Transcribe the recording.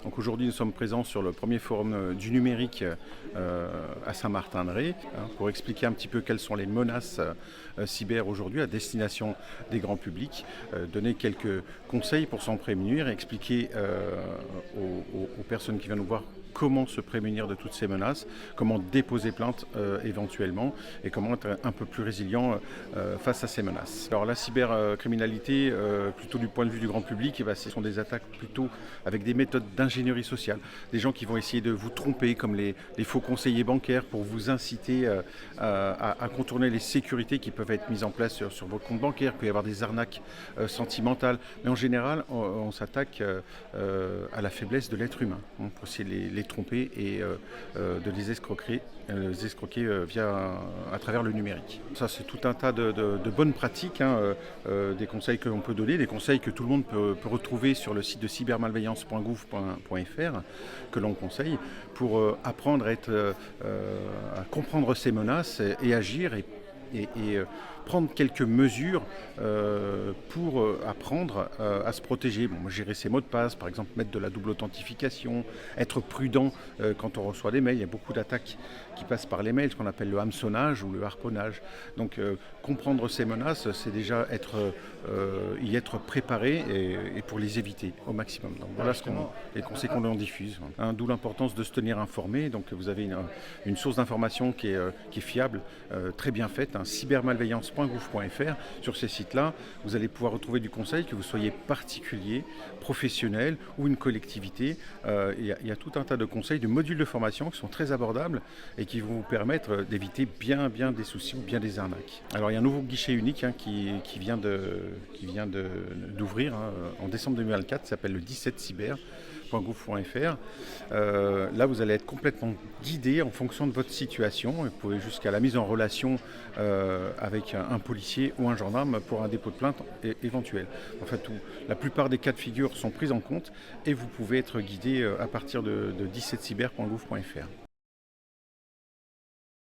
Donc aujourd'hui, nous sommes présents sur le premier forum du numérique à Saint-Martin-de-Ré, pour expliquer un petit peu quelles sont les menaces cyber aujourd'hui à destination des grands publics, donner quelques conseils pour s'en prémunir et expliquer aux personnes qui viennent nous voir comment se prémunir de toutes ces menaces, comment déposer plainte éventuellement et comment être un peu plus résilient face à ces menaces. Alors la cybercriminalité, plutôt du point de vue du grand public, ce sont des attaques plutôt avec des méthodes d'ingénierie sociale, des gens qui vont essayer de vous tromper comme les faux conseillers bancaires pour vous inciter à contourner les sécurités qui peuvent être mises en place sur votre compte bancaire. Il peut y avoir des arnaques sentimentales, mais en général on s'attaque à la faiblesse de l'être humain pour essayer de les tromper et de les escroquer à travers le numérique. Ça, c'est tout un tas de bonnes pratiques, des conseils que l'on peut donner, des conseils que tout le monde peut retrouver sur le site de cybermalveillance.gouv.fr que l'on conseille pour apprendre à comprendre ces menaces et agir et prendre quelques mesures pour apprendre à se protéger. Gérer ses mots de passe, par exemple mettre de la double authentification, être prudent quand on reçoit des mails. Il y a beaucoup d'attaques qui passent par les mails, ce qu'on appelle le hameçonnage ou le harponnage. Donc comprendre ces menaces, c'est déjà y être préparé et pour les éviter au maximum. Donc voilà les conseils qu'on en diffuse. D'où l'importance de se tenir informé. Donc vous avez une source d'information qui est fiable, très bien faite, cybermalveillance.gouv.fr. Sur ces sites-là, vous allez pouvoir retrouver du conseil, que vous soyez particulier, professionnel ou une collectivité. Il y a tout un tas de conseils, de modules de formation qui sont très abordables et qui vont vous permettre d'éviter bien des soucis ou bien des arnaques. Alors il y a un nouveau guichet unique qui vient d'ouvrir en décembre 2024, qui s'appelle le 17cyber.gouv.fr. Là, vous allez être complètement guidé en fonction de votre situation. Vous pouvez jusqu'à la mise en relation avec un policier ou un gendarme pour un dépôt de plainte éventuel. En fait, la plupart des cas de figure sont pris en compte et vous pouvez être guidé à partir de 17cyber.gouv.fr.